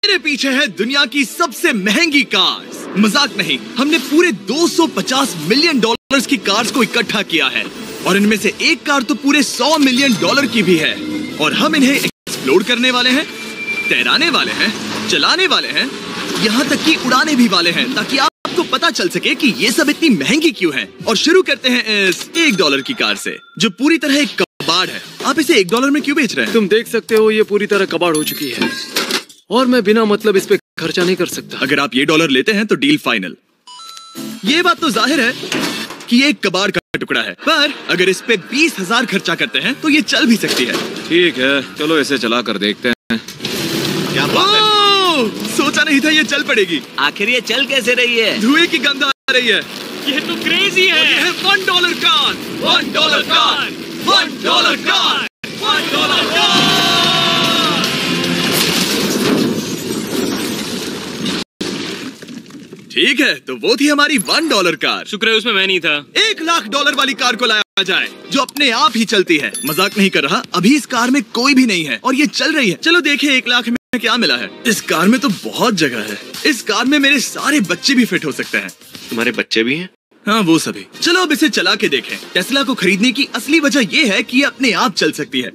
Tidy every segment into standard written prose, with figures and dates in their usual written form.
मेरे पीछे है दुनिया की सबसे महंगी कार्स। मजाक नहीं, हमने पूरे 250 मिलियन डॉलर्स की कार्स को इकट्ठा किया है और इनमें से एक कार तो पूरे 100 मिलियन डॉलर की भी है। और हम इन्हें एक्सप्लोर करने वाले हैं, तैराने वाले हैं, चलाने वाले हैं, यहाँ तक कि उड़ाने भी वाले हैं, ताकि आपको पता चल सके कि ये सब इतनी महंगी क्यों है। और शुरू करते हैं इस $1 की कार से, जो पूरी तरह एक कबाड़ है। आप इसे $1 में क्यों बेच रहे हैं? तुम देख सकते हो ये पूरी तरह कबाड़ हो चुकी है और मैं बिना मतलब इस पे खर्चा नहीं कर सकता। अगर आप ये $1 लेते हैं तो डील फाइनल। ये बात तो जाहिर है कि ये एक कबाड़ का टुकड़ा है, पर अगर इस पे 20,000 खर्चा करते हैं तो ये चल भी सकती है। ठीक है, चलो इसे चला कर देखते हैं। क्या बात है? सोचा नहीं था ये चल पड़ेगी। आखिर ये चल कैसे रही है? धुएं की गंध आ रही है। ये तो क्रेजी है। और ये है $1 कार, $1 कार, $1 कार, $1 कार। ठीक है, तो वो थी हमारी $1 कार। शुक्र है उसमें मैं नहीं था। $1,00,000 वाली कार को लाया जाए जो अपने आप ही चलती है। मजाक नहीं कर रहा, अभी इस कार में कोई भी नहीं है और ये चल रही है। चलो देखें 1 लाख में क्या मिला है। इस कार में तो बहुत जगह है। इस कार में मेरे सारे बच्चे भी फिट हो सकते हैं। तुम्हारे बच्चे भी हैं? हाँ, वो सभी। चलो अब इसे चला के देखें। टेस्ला को खरीदने की असली वजह ये है कि ये अपने आप चल सकती है।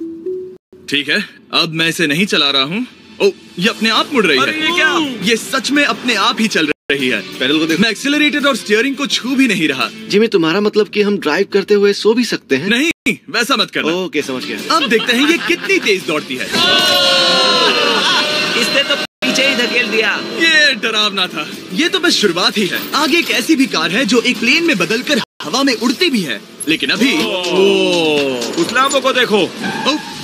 ठीक है, अब मैं इसे नहीं चला रहा हूँ। ओ, ये अपने आप मुड़ रही है। ये क्या? ये सच में अपने आप ही चल रही है। पैडल को देखो। मैं एक्सीलरेटर और स्टीयरिंग को छू भी नहीं रहा। जिमी, तुम्हारा मतलब कि हम ड्राइव करते हुए सो भी सकते हैं? नहीं, वैसा मत करना। ओके, समझ गया। अब देखते हैं ये कितनी तेज दौड़ती है। इसने तो पीछे ही धकेल दिया। ये डरावना था। ये तो बस शुरुआत ही है। आगे एक ऐसी भी कार है जो एक प्लेन में बदलकर हवा में उड़ती भी है, लेकिन अभी उस लाम्बो को देखो।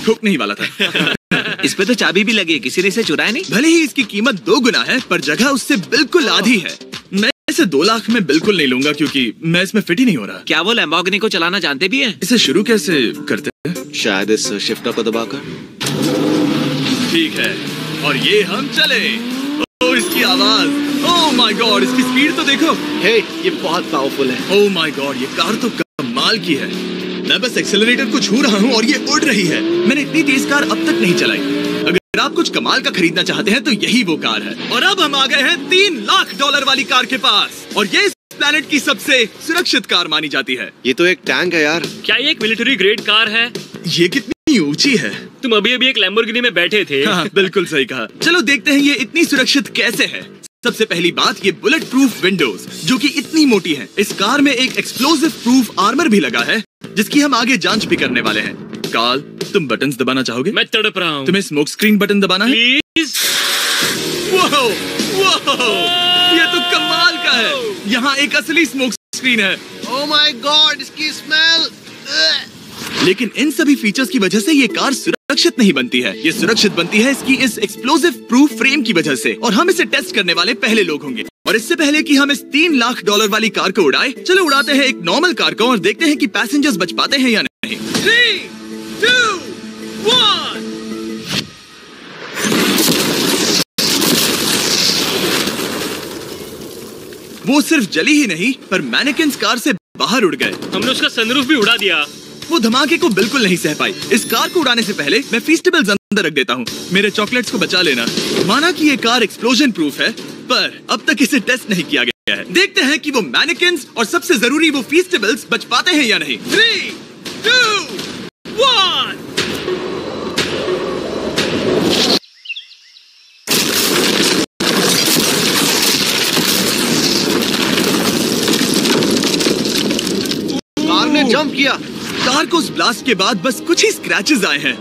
ठोक नहीं वाला था। इस पे तो चाबी भी लगी है, किसी ने इसे चुराया नहीं। भले ही इसकी कीमत 2 गुना है, पर जगह उससे बिल्कुल आधी है। मैं इसे 2 लाख में बिल्कुल नहीं लूंगा, क्योंकि मैं इसमें फिट ही नहीं हो रहा। क्या वो लैम्बोर्गिनी को चलाना जानते भी हैं? इसे शुरू कैसे करते हैं? शायद इस शिफ्टर को दबाकर। ठीक है, और ये हम चले। ओह, इसकी आवाज, ओह माय गॉड, इसकी स्पीड तो देखो। हे, ये बहुत पावरफुल है। ओह माय गॉड, ये कार तो कमाल की है। मैं बस एक्सेलरेटर को छू रहा हूँ और ये उड़ रही है। मैंने इतनी तेज कार अब तक नहीं चलाई। अगर आप कुछ कमाल का खरीदना चाहते हैं तो यही वो कार है। और अब हम आ गए हैं $3,00,000 वाली कार के पास, और ये इस प्लेनेट की सबसे सुरक्षित कार मानी जाती है। ये तो एक टैंक है यार। क्या ये एक मिलिट्री ग्रेड कार है? ये कितनी ऊंची है। तुम अभी अभी एक लैम्बोर्गिनी में बैठे थे। हाँ, बिल्कुल सही कहा। चलो देखते हैं ये इतनी सुरक्षित कैसे है। सबसे पहली बात, ये बुलेट प्रूफ विंडोज जो कि इतनी मोटी है। इस कार में एक एक्सप्लोसिव प्रूफ आर्मर भी लगा है, जिसकी हम आगे जांच भी करने वाले हैं। कार्ल, तुम बटन्स दबाना चाहोगे? मैं तड़प रहा हूँ। तुम्हें स्मोक स्क्रीन बटन दबाना है? प्लीज। वाओ, वाओ, ये तो कमाल का है। यहाँ एक असली स्मोक स्क्रीन है। ओह माय गॉड, इसकी स्मेल। लेकिन इन सभी फीचर्स की वजह से ये कार सुरक्षित नहीं बनती है। ये सुरक्षित बनती है इसकी इस एक्सप्लोसिव प्रूफ फ्रेम की वजह से, और हम इसे टेस्ट करने वाले पहले लोग होंगे। और इससे पहले कि हम इस $3,00,000 वाली कार को उड़ाए, चलो उड़ाते हैं एक नॉर्मल कार को और देखते हैं कि पैसेंजर्स बच पाते हैं या नहीं। 3, 2, 1। वो सिर्फ जली ही नहीं, पर मैनेकिन्स कार से बाहर उड़ गए। हमने उसका सनरूफ भी उड़ा दिया। वो धमाके को बिल्कुल नहीं सह पाई। इस कार को उड़ाने से पहले मैं फीस्टेबल्स अंदर रख देता हूँ। मेरे चॉकलेट्स को बचा लेना। माना कि ये कार एक्सप्लोजन प्रूफ है, पर अब तक इसे टेस्ट नहीं किया गया है। देखते हैं कि वो मैनेकिन्स और सबसे जरूरी वो फीस्टेबल्स बच पाते हैं या नहीं। 3, 2, 1। कार ने जंप किया। कार को उस ब्लास्ट के बाद बस कुछ ही स्क्रैचेस आए हैं।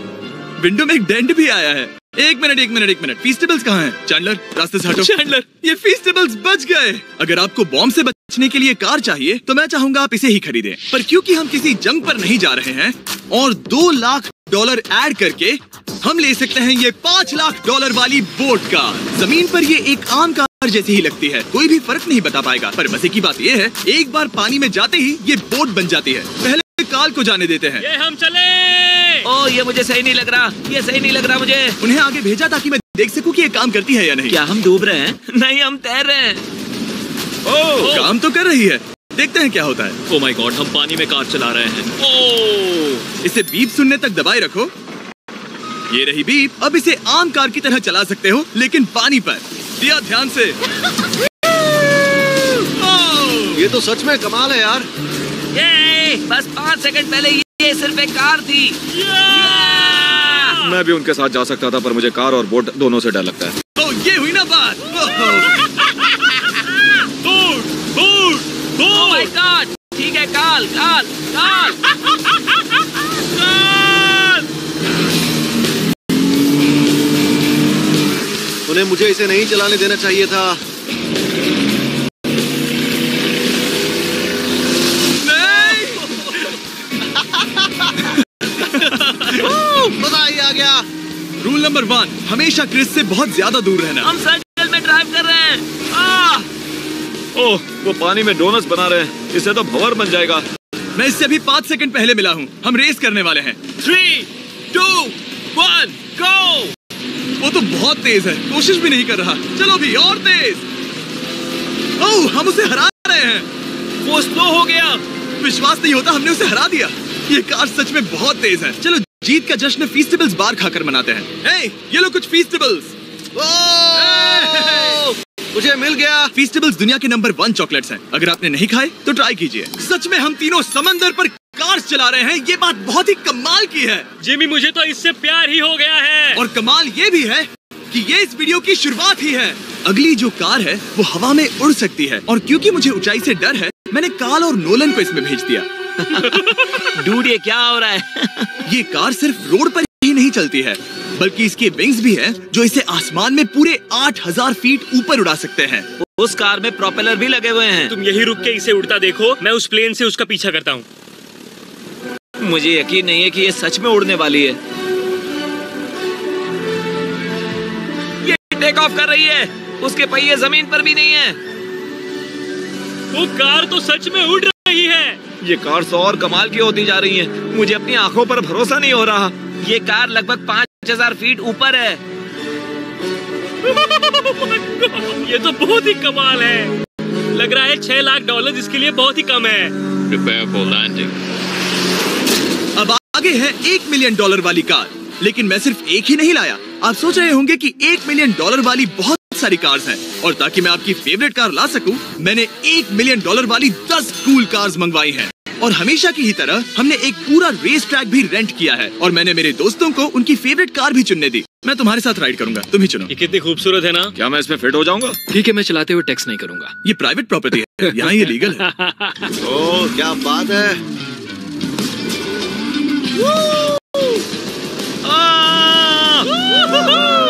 विंडो में एक डेंट भी आया है। एक मिनट, फीस्टेबल्स कहाँ हैं? चैंडलर, रास्ते से हटो। चैंडलर, ये फीस्टेबल्स बच गए। अगर आपको बॉम्ब से बचने के लिए कार चाहिए तो मैं चाहूंगा आप इसे ही खरीदें। पर क्योंकि हम किसी जंग पर नहीं जा रहे हैं और $2,00,000 ऐड करके हम ले सकते हैं ये $5,00,000 वाली बोट कार। जमीन पर ये एक आम कार जैसी ही लगती है, कोई भी फर्क नहीं बता पाएगा। पर मजे की बात ये है, एक बार पानी में जाते ही ये बोट बन जाती है। पहले कार को जाने देते हैं। ये हम चले। ओह, ये मुझे सही नहीं लग रहा। ये सही नहीं लग रहा मुझे। उन्हें आगे भेजा ताकि मैं देख सकूं कि ये काम करती है या नहीं। क्या हम डूब रहे हैं? नहीं, हम तैर रहे हैं। ओह, काम तो कर रही है। देखते हैं क्या होता है। ओह माय गॉड, हम पानी में कार चला रहे हैं। ओह, इसे बीप सुनने तक दबाए रखो। ये रही बीप। अब इसे आम कार की तरह चला सकते हो, लेकिन पानी पर। दिया ध्यान से। ये तो सच में कमाल है यार। ये बस 5 सेकंड पहले ये सिर्फ एक कार थी। मैं भी उनके साथ जा सकता था, पर मुझे कार और बोट दोनों से डर लगता है। तो ये हुई ना बात। Oh my God. ठीक है, काल काल काल। उन्हें मुझे इसे नहीं चलाने देना चाहिए था। मजा ही आ गया। रूल नंबर 1, हमेशा क्रिस से बहुत ज्यादा दूर रहना। हम सर्कल में ड्राइव कर रहे हैं। ओह, वो पानी में डोनट्स बना रहे हैं। इससे तो भंवर बन जाएगा। मैं इससे अभी 5 सेकंड पहले मिला हूँ। हम रेस करने वाले हैं। 3, 2, 1, गो। वो तो बहुत तेज है, कोशिश भी नहीं कर रहा। चलो भी और तेज। ओह, हम उसे हरा रहे हैं। वो स्लो हो गया। विश्वास नहीं होता, हमने उसे हरा दिया। ये कार सच में बहुत तेज है। चलो जीत का जश्न फीस्टेबल्स बार खाकर मनाते हैं। हे, ये लो कुछ फीस्टेबल्स। मुझे मिल गया। फीस्टेबल्स दुनिया के नंबर 1 चॉकलेट्स हैं। अगर आपने नहीं खाए तो ट्राई कीजिए। सच में हम तीनों समंदर पर कार चला रहे हैं। ये बात बहुत ही कमाल की है। जिमी, मुझे तो इससे प्यार ही हो गया है। और कमाल ये भी है कि ये इस वीडियो की शुरुआत ही है। अगली जो कार है वो हवा में उड़ सकती है, और क्योंकि मुझे ऊंचाई से डर है, मैंने काल और नोलन को इसमें भेज दिया। डूड, ये क्या हो रहा है? ये कार सिर्फ रोड पर ही नहीं चलती है, बल्कि इसके विंग्स भी हैं, जो इसे आसमान में पूरे 8000 फीट ऊपर उड़ा सकते हैं। उस कार में प्रोपेलर भी लगे हुए हैं। तुम यही रुक के इसे उड़ता देखो, मैं उस प्लेन से उसका पीछा करता हूँ। मुझे यकीन नहीं है कि ये सच में उड़ने वाली है। ये टेक ऑफ कर रही है। उसके पहिए जमीन पर भी नहीं है। वो कार तो सच में उड़ रही है। ये कार तो और कमाल की होती जा रही है। मुझे अपनी आंखों पर भरोसा नहीं हो रहा। ये कार लगभग 5000 फीट ऊपर है। ये तो बहुत ही कमाल है। लग रहा है $6 लाख इसके लिए बहुत ही कम है। Prepare for landing. अब आगे है $1 मिलियन वाली कार। लेकिन मैं सिर्फ एक ही नहीं लाया। आप सोच रहे होंगे कि $1 मिलियन वाली बहुत सारी कार्स हैं, और ताकि मैं आपकी फेवरेट कार ला सकूं, मैंने $1 मिलियन वाली 10 कूल कार्स मंगवाई हैं। और हमेशा की ही तरह हमने एक पूरा रेस ट्रैक भी रेंट किया है, और मैंने मेरे दोस्तों को उनकी फेवरेट कार भी चुनने दी। मैं तुम्हारे साथ राइड करूंगा, तुम ही चुनो। ये कितनी खूबसूरत है ना। क्या मैं इसमें फिट हो जाऊंगा? ठीक है, मैं चलाते हुए टैक्स नहीं करूंगा। ये प्राइवेट प्रॉपर्टी है, यहाँ ये लीगल है। ओह, क्या बात है।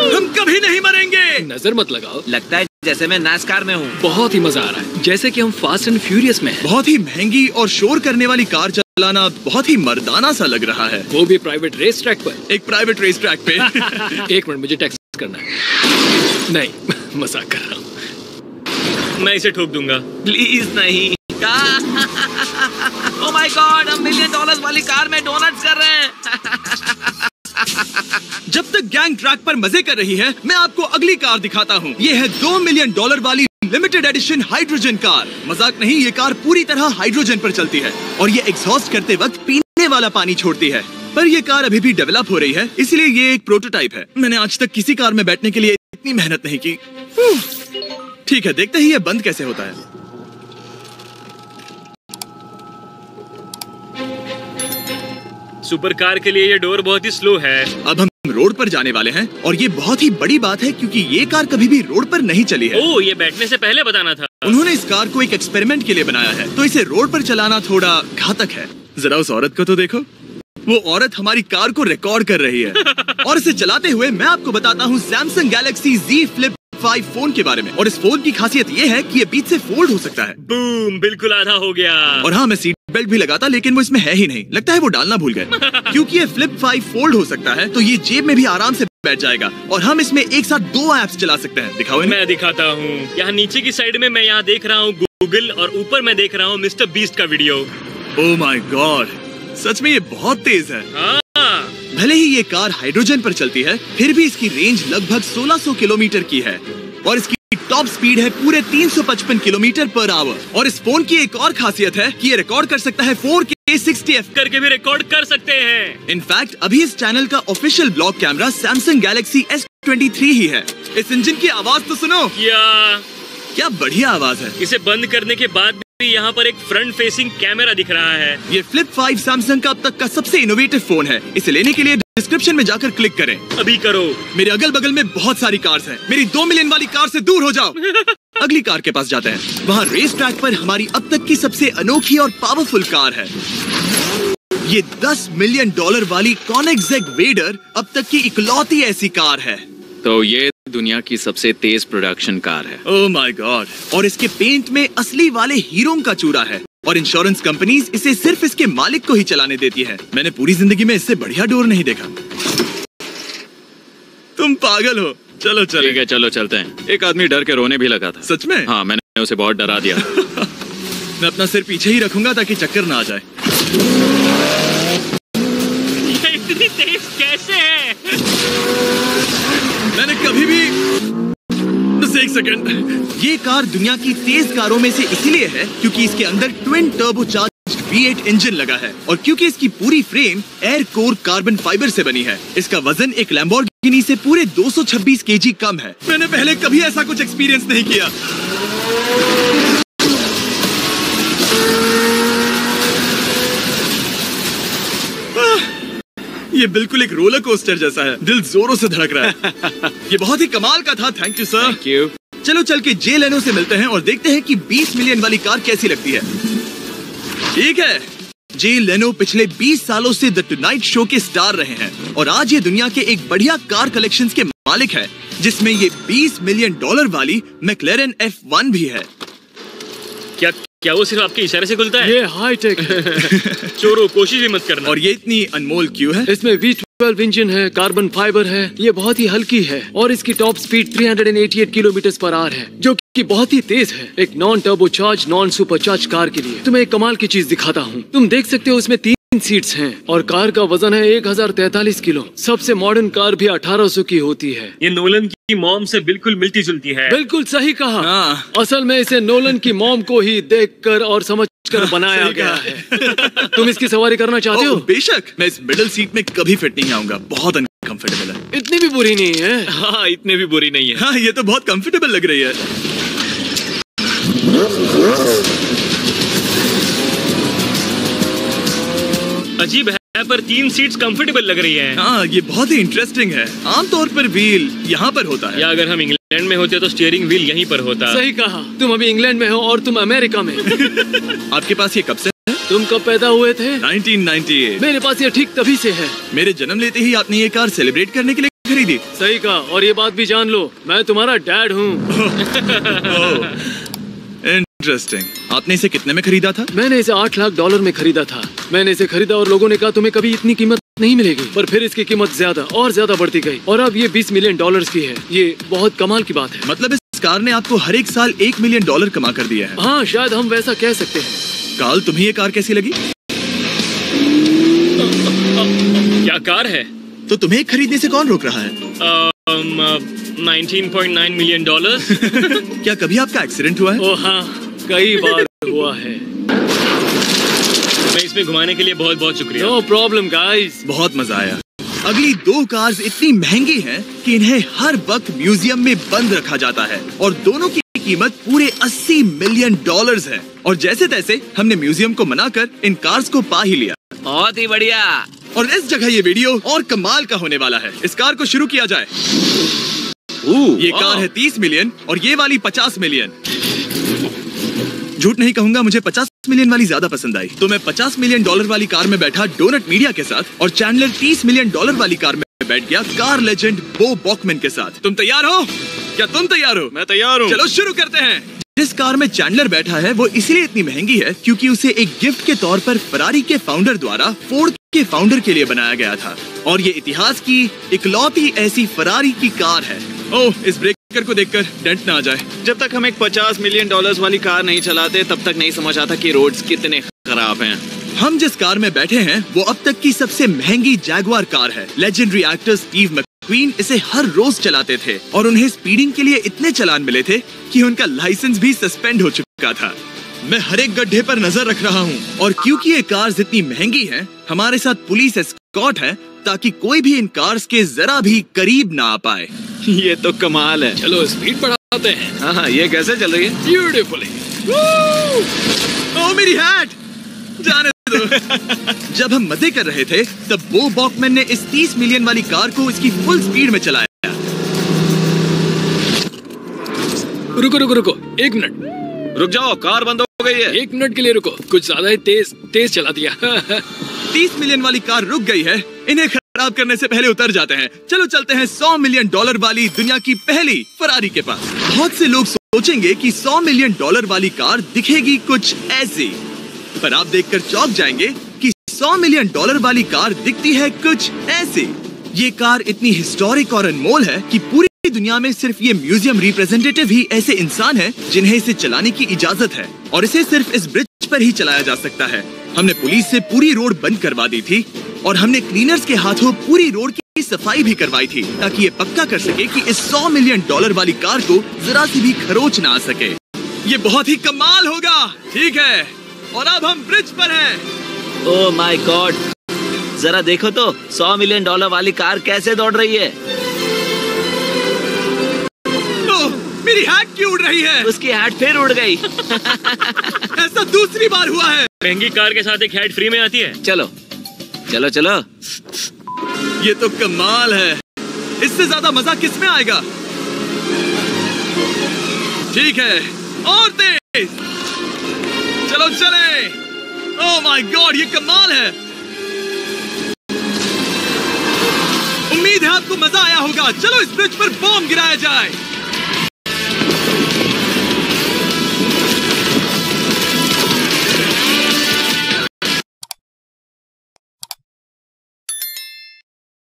हम कभी नहीं मरेंगे। नजर मत लगाओ। लगता है जैसे मैं नास्कार में हूँ। बहुत ही मजा आ रहा है, जैसे कि हम फास्ट एंड फ्यूरियस में हैं। बहुत ही महंगी और शोर करने वाली कार चलाना बहुत ही मर्दाना सा लग रहा है। वो भी प्राइवेट रेस ट्रैक पर। एक प्राइवेट रेस ट्रैक पे। 1 मिनट, मुझे टैक्स करना है। नहीं, मजाक कर रहा हूँ। मैं इसे ठोक दूंगा। प्लीज नहीं। ओह माय गॉड, हम $1 मिलियन वाली कार में डोनट्स कर रहे हैं। जब तक गैंग ट्रैक पर मजे कर रही है, मैं आपको अगली कार दिखाता हूँ। ये है $2 मिलियन वाली लिमिटेड एडिशन हाइड्रोजन कार। मजाक नहीं, ये कार पूरी तरह हाइड्रोजन पर चलती है, और ये एग्जॉस्ट करते वक्त पीने वाला पानी छोड़ती है। पर ये कार अभी भी डेवलप हो रही है, इसलिए ये एक प्रोटोटाइप है। मैंने आज तक किसी कार में बैठने के लिए इतनी मेहनत नहीं की। ठीक है, देखते ही ये बंद कैसे होता है। सुपर कार के लिए ये डोर बहुत ही स्लो है। अब हम रोड पर जाने वाले हैं, और ये बहुत ही बड़ी बात है क्योंकि ये कार कभी भी रोड पर नहीं चली है। ओह, ये बैठने से पहले बताना था। उन्होंने इस कार को एक एक्सपेरिमेंट के लिए बनाया है, तो इसे रोड पर चलाना थोड़ा घातक है। जरा उस औरत को तो देखो। वो औरत हमारी कार को रिकॉर्ड कर रही है। और इसे चलाते हुए मैं आपको बताता हूँ Samsung Galaxy Z Flip 5 phone के बारे में। और इस फोन की खासियत ये है कि ये बीच से फोल्ड हो सकता है। बूम, बिल्कुल आधा हो गया। और हाँ, मैं सीट बेल्ट भी लगाता, लेकिन वो इसमें है ही नहीं। लगता है वो डालना भूल गए। क्योंकि ये Flip 5 फोल्ड हो सकता है, तो ये जेब में भी आराम से बैठ जाएगा, और हम इसमें एक साथ 2 ऐप्स चला सकते हैं। दिखाओ इन्हें। मैं दिखाता हूँ। यहाँ नीचे की साइड में मैं यहाँ देख रहा हूँ गूगल, और ऊपर मैं देख रहा हूँ मिस्टर बीस्ट का वीडियो। ओह माय गॉड, सच में ये बहुत तेज है। हाँ। भले ही ये कार हाइड्रोजन पर चलती है, फिर भी इसकी रेंज लगभग 1600 किलोमीटर की है, और इसकी टॉप स्पीड है पूरे 355 किलोमीटर पर आवर। और इस फोन की एक और खासियत है कि ये रिकॉर्ड कर सकता है 4K 60 करके भी रिकॉर्ड कर सकते हैं। इनफैक्ट अभी इस चैनल का official blog camera Samsung Galaxy S23 ही है। इस इंजन की आवाज तो सुनो, क्या बढ़िया आवाज है। इसे बंद करने के बाद भी यहाँ पर एक फ्रंट फेसिंग कैमरा दिख रहा है। ये फ्लिप 5 सैमसंग का अब तक का सबसे इनोवेटिव फोन है। इसे लेने के लिए डिस्क्रिप्शन में जाकर क्लिक करें। अभी करो। मेरे अगल बगल में बहुत सारी कार्स हैं। मेरी 2 मिलियन वाली कार से दूर हो जाओ। अगली कार के पास जाते हैं। वहाँ रेस ट्रैक पर हमारी अब तक की सबसे अनोखी और पावरफुल कार है। ये $10 मिलियन वाली Koenigsegg Vader अब तक की इकलौती ऐसी कार है। तो ये दुनिया की सबसे तेज प्रोडक्शन कार है। Oh my God. और इसके पेंट में असली वाले हीरों का चूरा है और इंश्योरेंस कंपनीज इसे सिर्फ इसके मालिक को ही चलाने देती है। मैंने पूरी जिंदगी में इससे बढ़िया डोर नहीं देखा। तुम पागल हो। चलो चलो। ठीक है चलो चलते हैं। एक आदमी डर के रोने भी लगा था। सच में? हाँ, मैंने उसे बहुत डरा दिया। मैं अपना सिर पीछे ही रखूंगा ताकि चक्कर ना आ जाए। ये इतनी तेज कैसे है? मैंने कभी भी बस एक सेकंड। ये कार दुनिया की तेज कारों में से इसीलिए है क्योंकि इसके अंदर ट्विन टर्बोचार्ज्ड V8 इंजन लगा है और क्योंकि इसकी पूरी frame air core carbon fibre से बनी है। इसका वजन एक लैम्बोर्गिनी से पूरे 226 kg कम है। मैंने पहले कभी ऐसा कुछ एक्सपीरियंस नहीं किया। ये बिल्कुल एक रोलर कोस्टर जैसा है। दिल जोरों से धड़क रहा है। ये बहुत ही कमाल का था। Thank you sir. Thank you. चलो चल के जे लेनो से मिलते हैं और देखते हैं कि 20 मिलियन वाली कार कैसी लगती है। ठीक है, जे लेनो पिछले 20 सालों से द टुनाइट शो के स्टार रहे हैं और आज ये दुनिया के एक बढ़िया कार कलेक्शंस के मालिक है जिसमें ये $20 मिलियन वाली मैक्लेरन F1 भी है। क्या वो सिर्फ आपके इशारे से खुलता है? ये हाई टेक है। चोरों, कोशिश भी मत करना। और ये इतनी अनमोल क्यों है? इसमें V12 इंजन है, कार्बन फाइबर है, ये बहुत ही हल्की है और इसकी टॉप स्पीड 388 km/h है जो कि बहुत ही तेज है एक non turbocharge non supercharge car के लिए। तुम्हें एक कमाल की चीज दिखाता हूँ। तुम देख सकते हो इसमें 3 सीट्स हैं और कार का वजन है 1043 किलो। सबसे मॉडर्न कार भी 1800 की होती है। ये नोलन की मॉम से बिल्कुल मिलती जुलती है। बिल्कुल सही कहा। हाँ। असल में इसे नोलन की मॉम को ही देखकर और समझकर बनाया गया है। तुम इसकी सवारी करना चाहते हो? बेशक। मैं इस मिडिल सीट में कभी फिट नहीं आऊंगा। बहुत अनकंफर्टेबल है। इतनी भी बुरी नहीं है। हाँ, इतने भी बुरी नहीं है। हाँ, ये तो बहुत कंफर्टेबल लग रही है। अजीब है पर 3 सीट्स कंफर्टेबल लग रही हैं। हाँ, ये बहुत ही इंटरेस्टिंग है। आमतौर पर व्हील यहाँ पर होता है। या अगर हम इंग्लैंड में होते तो स्टीयरिंग व्हील यहीं पर होता। सही कहा। तुम अभी इंग्लैंड में हो और तुम अमेरिका में। आपके पास ये कब से है? तुम कब पैदा हुए थे? 1998। मेरे पास ये ठीक तभी से है। मेरे जन्म लेते ही आपने ये कार सेलिब्रेट करने के लिए खरीदी। सही कहा। और ये बात भी जान लो, मैं तुम्हारा डैड हूँ। इंटरेस्टिंग। आपने इसे कितने में खरीदा था? मैंने इसे $8 लाख में खरीदा था। मैंने इसे खरीदा और लोगों ने कहा तुम्हें कभी इतनी कीमत नहीं मिलेगी, पर फिर इसकी कीमत ज्यादा और ज्यादा बढ़ती गई और अब ये $20 मिलियन की है। ये बहुत कमाल की बात है। मतलब इस कार ने आपको हर एक साल $1 मिलियन कमा कर दिया है। हाँ, शायद हम वैसा कह सकते हैं। काल, तुम्हें ये कार कैसी लगी? क्या कार है? तो तुम्हें खरीदने से कौन रोक रहा है? $19.9 मिलियन। क्या कभी आपका एक्सीडेंट हुआ है? ओ हाँ, कई बार हुआ है। मैं इसमें घुमाने के लिए बहुत बहुत शुक्रिया। No problem guys. बहुत मजा आया। अगली 2 कार्स इतनी महंगी हैं कि इन्हें हर वक्त म्यूजियम में बंद रखा जाता है और दोनों की कीमत पूरे $80 मिलियन है। और जैसे तैसे हमने म्यूजियम को मनाकर इन कार्स को पा ही लिया। बहुत ही बढ़िया। और इस जगह ये वीडियो और कमाल का होने वाला है। इस कार को शुरू किया जाए। ये कार है 30 मिलियन और ये वाली 50 मिलियन। झूठ नहीं कहूंगा, मुझे 50 मिलियन वाली ज्यादा पसंद आई। तो मैं $50 मिलियन वाली कार में बैठा डोनट मीडिया के साथ और चैंडलर $30 मिलियन वाली कार में बैठ गया कार लेजेंड बो बॉकमैन के साथ। तुम तैयार हो? क्या तुम तैयार हो? मैं तैयार हूँ। चलो शुरू करते हैं। जिस कार में चैंडलर बैठा है वो इसलिए इतनी महंगी है क्योंकि उसे एक गिफ्ट के तौर पर फरारी के फाउंडर द्वारा फोर्ड के फाउंडर के लिए बनाया गया था और ये इतिहास की इकलौती ऐसी फरारी की कार है। ओह, इस ब्रेकर को देखकर डेंट ना आ जाए। जब तक हम एक $50 मिलियन वाली कार नहीं चलाते तब तक नहीं समझ आता कि रोड्स कितने खराब हैं। हम जिस कार में बैठे हैं वो अब तक की सबसे महंगी जैगुआर कार है। लेजेंडरी एक्टर स्टीव मैकक्वीन इसे हर रोज चलाते थे और उन्हें स्पीडिंग के लिए इतने चालान मिले थे कि उनका लाइसेंस भी सस्पेंड हो चुका था। मैं हर एक गड्ढे पर नजर रख रहा हूँ और क्योंकि ये कार्स इतनी महंगी हैं, हमारे साथ पुलिस एस्कॉर्ट है ताकि कोई भी इन कार्स के जरा भी करीब ना आ पाए। ये तो कमाल है। चलो स्पीड बढ़ाते हैं। हाँ, ये कैसे चल रही है? ब्यूटीफुली। ओ मेरी हैट, जाने दो। जब हम मजे कर रहे थे तब बो बॉकमैन ने इस 30 मिलियन वाली कार को इसकी फुल स्पीड में चलाया। रुको, 1 मिनट। रुक जाओ, कार बंद हो गई है। 1 मिनट के लिए रुको, कुछ ज्यादा ही तेज चला दिया। 30 मिलियन वाली कार रुक गई है। इन्हें खराब करने से पहले उतर जाते हैं। चलो चलते हैं $100 मिलियन वाली दुनिया की पहली फरारी के पास। बहुत से लोग सोचेंगे कि $100 मिलियन वाली कार दिखेगी कुछ ऐसी, पर आप देखकर चौंक जाएंगे कि $100 मिलियन वाली कार दिखती है कुछ ऐसी। ये कार इतनी हिस्टोरिक और अनमोल है कि पूरी दुनिया में सिर्फ ये म्यूजियम रिप्रेजेंटेटिव ही ऐसे इंसान हैं जिन्हें इसे चलाने की इजाजत है और इसे सिर्फ इस ब्रिज पर ही चलाया जा सकता है। हमने पुलिस से पूरी रोड बंद करवा दी थी और हमने क्लीनर्स के हाथों पूरी रोड की सफाई भी करवाई थी ताकि ये पक्का कर सके कि इस $100 मिलियन वाली कार को जरा सी भी खरोच ना आ सके। ये बहुत ही कमाल होगा, ठीक है? और अब हम ब्रिज पर हैं। ओह माय गॉड, जरा देखो तो $100 मिलियन वाली कार कैसे दौड़ रही है। मेरी हैट क्यों उड़ रही है? उसकी हैट फिर उड़ गई। ऐसा दूसरी बार हुआ है। महंगी कार के साथ एक हैट फ्री में आती है। चलो चलो चलो। ये तो कमाल है। इससे ज्यादा मजा किसमें आएगा? ठीक है, और तेज। चलो चले। ओह माय गॉड, ये कमाल है। उम्मीद है आपको मजा आया होगा। चलो इस ब्रिज पर बॉम्ब गिराया जाए।